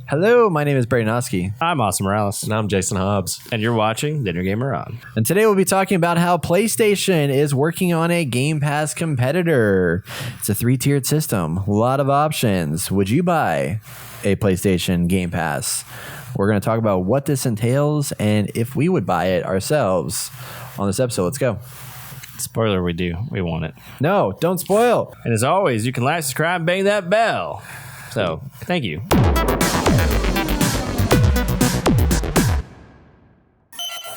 Hello, my name is Brayden Oski. I'm Austin Morales. And I'm Jason Hobbs. And you're watching Dinner Gamer On. And today we'll be talking about how PlayStation is working on a Game Pass competitor. It's a 3-tiered system, a lot of options. Would you buy a PlayStation Game Pass? We're going to talk about what this entails and if we would buy it ourselves on this episode. Let's go. Spoiler, we do. We want it. No, don't spoil. And as always, you can like, subscribe, bang that bell. So, thank you.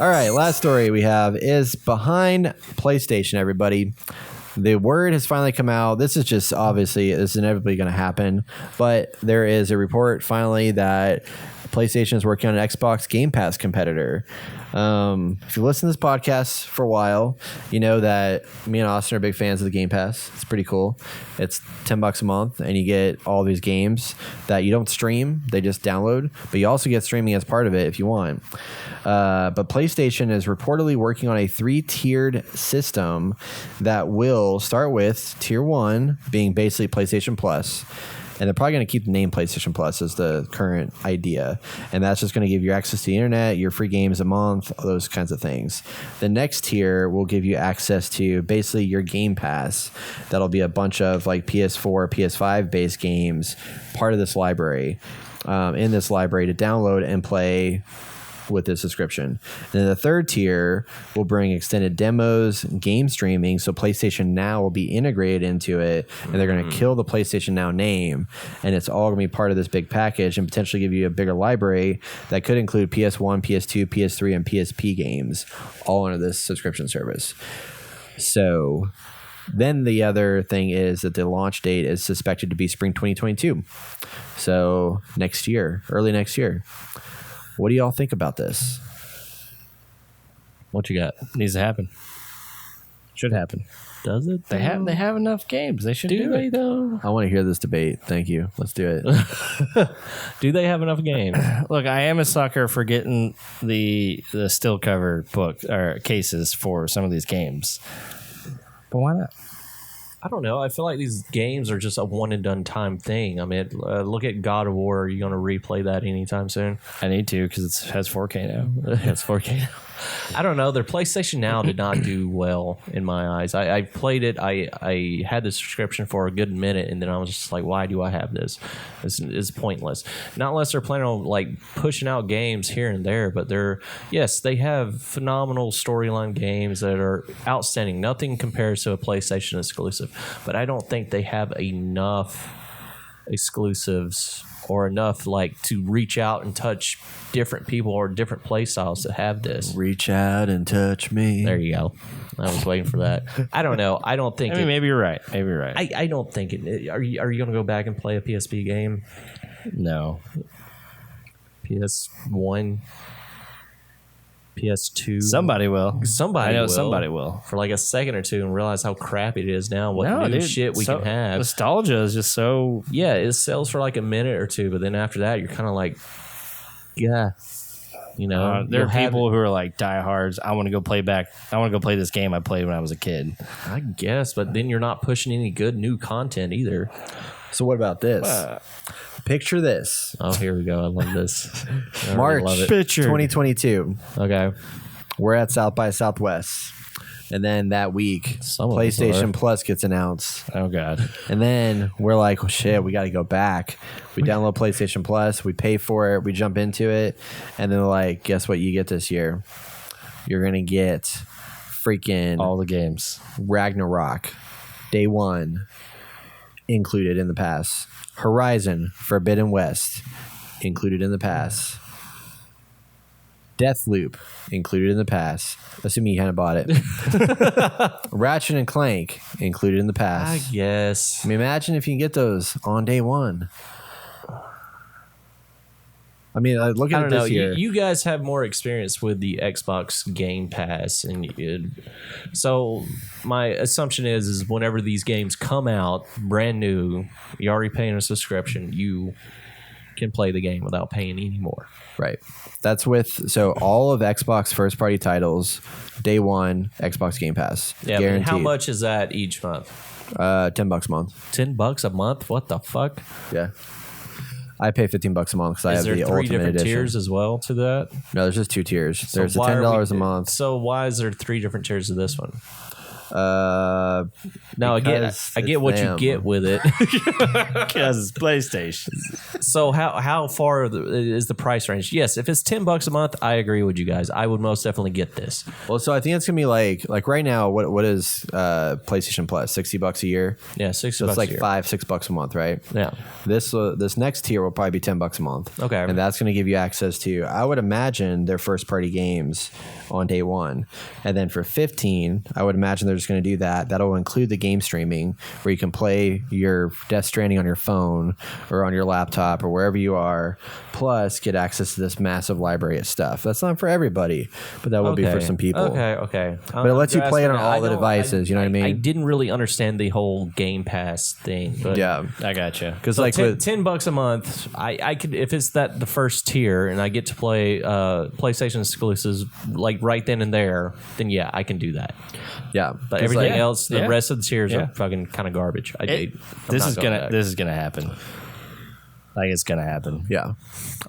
All right, last story we have is behind PlayStation, everybody. The word has finally come out. This is just obviously, this is inevitably going to happen, but there is a report finally that PlayStation is working on an Xbox Game Pass competitor. If you listen to this podcast for a while, you know that me and Austin are big fans of the Game Pass. It's pretty cool. It's $10 a month, and you get all these games that you don't stream. They just download, but you also get streaming as part of it if you want. But PlayStation is reportedly working on a 3-tiered system that will start with Tier 1 being basically PlayStation Plus. And they're probably going to keep the name PlayStation Plus as the current idea. And that's just going to give you access to the internet, your free games a month, those kinds of things. The next tier will give you access to basically your Game Pass. That'll be a bunch of like PS4, PS5 based games, part of this library, in this library to download and play with this subscription. And then the third tier will bring extended demos, game streaming, so PlayStation Now will be integrated into it, and they're going to kill the PlayStation Now name, and it's all going to be part of this big package and potentially give you a bigger library that could include PS1, PS2, PS3, and PSP games all under this subscription service. So then the other thing is that the launch date is suspected to be spring 2022. So next year, early next year. What do y'all think about this? What you got? Needs to happen. Should happen. Does it? They have enough games. They should do they it. though? I want to hear this debate. Thank you. Let's do it. Do they have enough games? Look, I am a sucker for getting the still cover book or cases for some of these games. But why not? I don't know. I feel like these games are just a one and done time thing. I mean, look at God of War. Are you going to replay that anytime soon? I need to because it has 4K now. It has 4K now. I don't know. Their PlayStation Now did not do well in my eyes. I played it. I had the subscription for a good minute, and then I was just like, why do I have this? It's pointless. Not unless they're planning on like pushing out games here and there, but they have phenomenal storyline games that are outstanding. Nothing compares to a PlayStation exclusive, but I don't think they have enough exclusives or enough like to reach out and touch different people or different play styles to have this. Reach out and touch me. There you go. I was waiting for that. I don't know. I don't think. I mean, maybe you're right. Maybe you're right. I don't think it. Are you going to go back and play a PSP game? No. PS1, PS2. Somebody will. Somebody. I know will, somebody will for like a second or two and realize how crappy it is now. What new shit we can have. Nostalgia is just so. Yeah, it sells for like a minute or two, but then after that, you're kind of like, yeah. You know, there are people who are like diehards. I want to go play this game I played when I was a kid. I guess, but then you're not pushing any good new content either. So what about this? Picture this. Oh, here we go. I love this. March love it. 2022. Okay. We're at South by Southwest. And then that week, PlayStation Plus gets announced. Oh, God. And then we're like, oh, shit, we got to go back. We download PlayStation Plus. We pay for it. We jump into it. And then they're like, guess what you get this year? You're going to get freaking all the games. Ragnarok, Day 1, included in the pass. Horizon, Forbidden West, included in the pass. Deathloop, included in the pass. Assuming you kind of bought it. Ratchet and Clank, included in the pass. I guess. I mean, imagine if you can get those on day one. I mean, look at this year. You guys have more experience with the Xbox Game Pass, and so my assumption is whenever these games come out brand new, you're already paying a subscription. You can play the game without paying any more. Right. That's so all of Xbox first party titles, day one, Xbox Game Pass. Yeah. Guaranteed. How much is that each month? $10 a month. $10 a month? What the fuck? Yeah. I pay $15 a month because I Is have there the three Ultimate different Edition. tiers as well to that? No, there's just 2 tiers. So There's the why are $10 we- a month. So why is there 3 different tiers of this one? Uh, Now because I get it's what them. you get with it. Because it's PlayStation. So how far is the price range? Yes, if it's $10 a month, I agree with you guys. I would most definitely get this. Well, so I think it's gonna be like right now. What is PlayStation Plus? $60 a year. Yeah, $60 So it's like a year. $5-6 a month, right? Yeah. This next tier will probably be $10 a month. Okay. And that's going to give you access to, I would imagine, their first party games on day one. And then for 15, I would imagine they're just going to do that. That'll include the game streaming where you can play your Death Stranding on your phone or on your laptop or wherever you are, plus get access to this massive library of stuff. That's not for everybody, but that will be for some people. Okay. But it lets you play it on all the devices, you know what I mean? I didn't really understand the whole Game Pass thing. But Yeah. I gotcha. Because So like with, $10 a month, I could, if it's the first tier and I get to play PlayStation exclusives like right then and there, then yeah, I can do that. yeah. But 'Cause, everything like, else, the Yeah. rest of the tiers Yeah. are fucking kind of garbage. This is gonna happen. Like it's gonna happen. Yeah.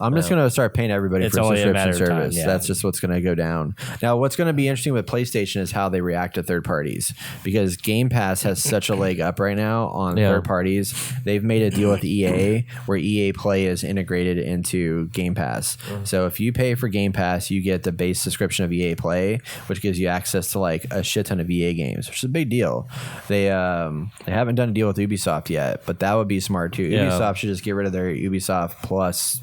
I'm just going to start paying everybody It's for only a subscription matter of time, service. yeah. That's just what's going to go down. Now, what's going to be interesting with PlayStation is how they react to third parties because Game Pass has such a leg up right now on Yeah. third parties. They've made a deal with EA where EA Play is integrated into Game Pass. So if you pay for Game Pass, you get the base subscription of EA Play, which gives you access to like a shit ton of EA games, which is a big deal. They haven't done a deal with Ubisoft yet, but that would be smart too. Yeah. Ubisoft should just get rid of their Ubisoft Plus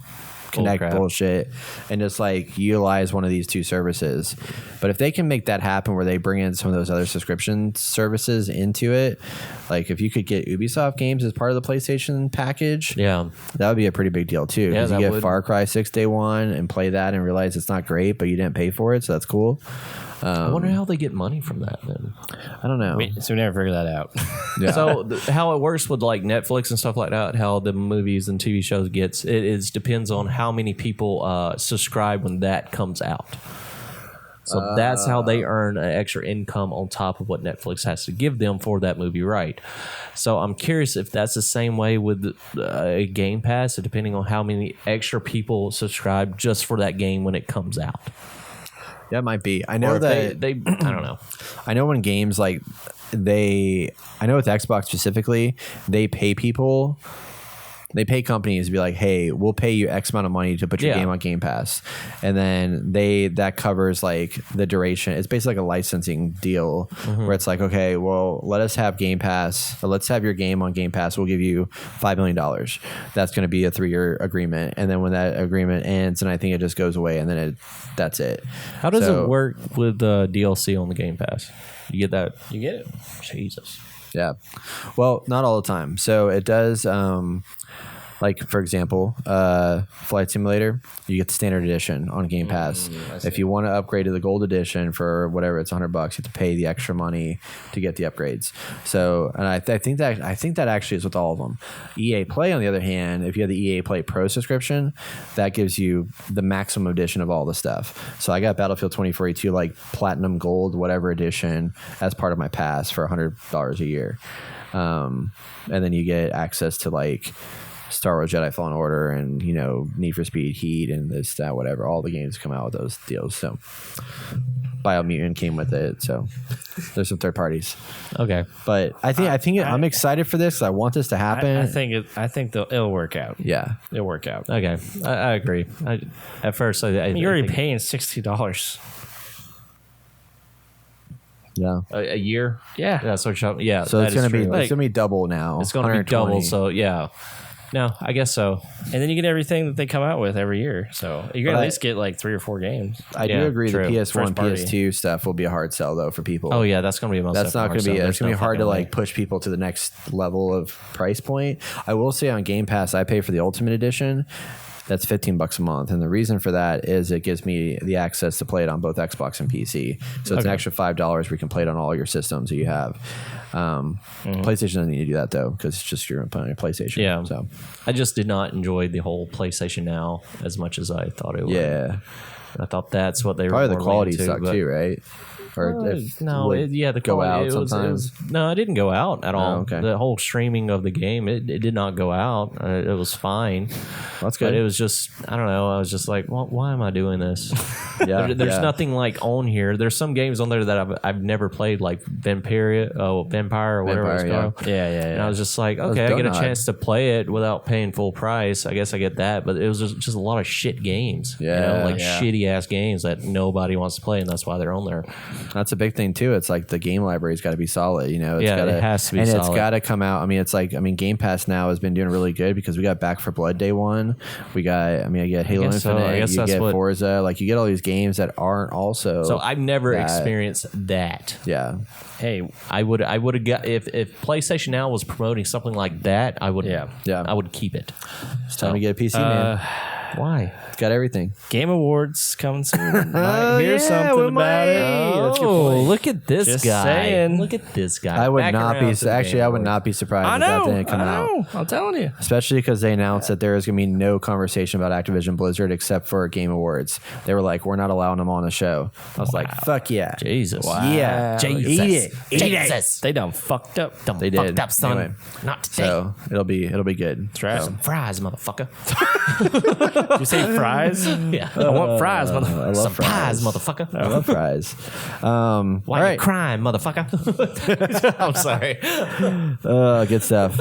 Connect crap. bullshit and just like utilize one of these 2 services. But if they can make that happen where they bring in some of those other subscription services into it, like if you could get Ubisoft games as part of the PlayStation package, Yeah. that would be a pretty big deal too. Yeah, Because you that get would. Far Cry 6 day one and play that and realize it's not great, but you didn't pay for it, so that's cool. I wonder how they get money from that then. I don't know. So we never figured that out. Yeah. So how it works with like Netflix and stuff like that, how the movies and TV shows gets, it is depends on how many people subscribe when that comes out. So that's how they earn an extra income on top of what Netflix has to give them for that movie, right? So I'm curious if that's the same way with a Game Pass, depending on how many extra people subscribe just for that game when it comes out. That might be. I Or know if that they I don't know. I know when games like I know with Xbox specifically, they pay people. They pay companies to be like, hey, we'll pay you X amount of money to put your Yeah. game on Game Pass. And then that covers like the duration. It's basically like a licensing deal where it's like, okay, well, let us have Game Pass or let's have your game on Game Pass. We'll give you $5 million. That's going to be a 3-year agreement. And then when that agreement ends, and I think it just goes away and then that's it. How does So- it work with the DLC on the Game Pass? You get that? You get it. Jesus. Yeah. Well, not all the time. So it does, like, for example, Flight Simulator, you get the standard edition on Game Pass. If you want to upgrade to the gold edition for whatever, it's $100, you have to pay the extra money to get the upgrades. So, and I think that actually is with all of them. EA Play, on the other hand, if you have the EA Play Pro subscription, that gives you the maximum edition of all the stuff. So I got Battlefield 2042, like Platinum Gold, whatever edition, as part of my pass for $100 a year. And then you get access to like Star Wars Jedi Fallen Order and, you know, Need for Speed Heat and this, that, whatever. All the games come out with those deals. So Biomutant came with it. So there's some third parties. Okay. But I'm excited for this. I want this to happen. I think it'll work out. Yeah. It'll work out. Okay. I agree. At first, You're already paying $60. Yeah. a year. Yeah. That's what you're, yeah. So that it's is gonna be true. it's gonna be double now. It's going to be 120. double. So yeah. No, I guess so. And then you get everything that they come out with every year. So you're going to at least get like 3 or 4 games. I Yeah, do agree true. the PS1, First party. PS2 stuff will be a hard sell though for people. Oh yeah, that's going to be most. That's not going to be. It's going to be hard to like like. push people to the next level of price point. I will say on Game Pass, I pay for the Ultimate Edition. That's $15 a month, and the reason for that is it gives me the access to play it on both Xbox and PC. So it's an extra $5 where you can play it on all your systems that you have. PlayStation doesn't need to do that though because it's just your PlayStation. Yeah. So I just did not enjoy the whole PlayStation Now as much as I thought it would. yeah, I thought that's what they probably were the more quality leaning to, sucked but- too, right? or if No, would the go quality, out sometimes. no, it didn't go out at all. okay. The whole streaming of the game, it did not go out. It was fine. That's good. But it was just, I don't know. I was just like, why am I doing this? Yeah, There's yeah. nothing like on here. There's some games on there that I've never played, like Vampire or whatever it's Vampire, called. Yeah. And I was just like, okay, I get a Donut. chance to play it without paying full price. I guess I get that. But it was just a lot of shit games. Yeah, shitty ass games that nobody wants to play, and that's why they're on there. That's a big thing too. It's like the game library's got to be solid. It's gotta, it has to be and solid. it's got to come out. I mean, it's like Game Pass now has been doing really good because we got Back for Blood day one. We got I get Halo guess so. Infinite. I guess you that's get what- Forza. Like you get all these games that aren't also. So I've never that. experienced that. Yeah. Hey, I would have got if PlayStation Now was promoting something like that, I would Yeah. I would keep it. It's time to get a PC, man. Why? It's got everything. Game Awards coming soon. Might hear something about it. That's a good Oh, point. look at this Just guy! saying. Look at this guy. I would Back not around be to the actually. Game I would Awards. not be surprised I if that know. didn't come out. I'm telling you. Especially because they announced that there is going to be no conversation about Activision Blizzard except for Game Awards. They were like, we're not allowing them on the show. I was like, fuck yeah. Jesus. Yeah. Jesus. Eat it. Jesus. They done fucked up. They did. Fucked up, son. Anyway, Not today. so it'll be good. That's right. Some fries, motherfucker. Did you say fries? Yeah. I want fries, mother. I love Some fries. pies, motherfucker. I love fries. Why all you right. crying, motherfucker? I'm sorry. Good stuff.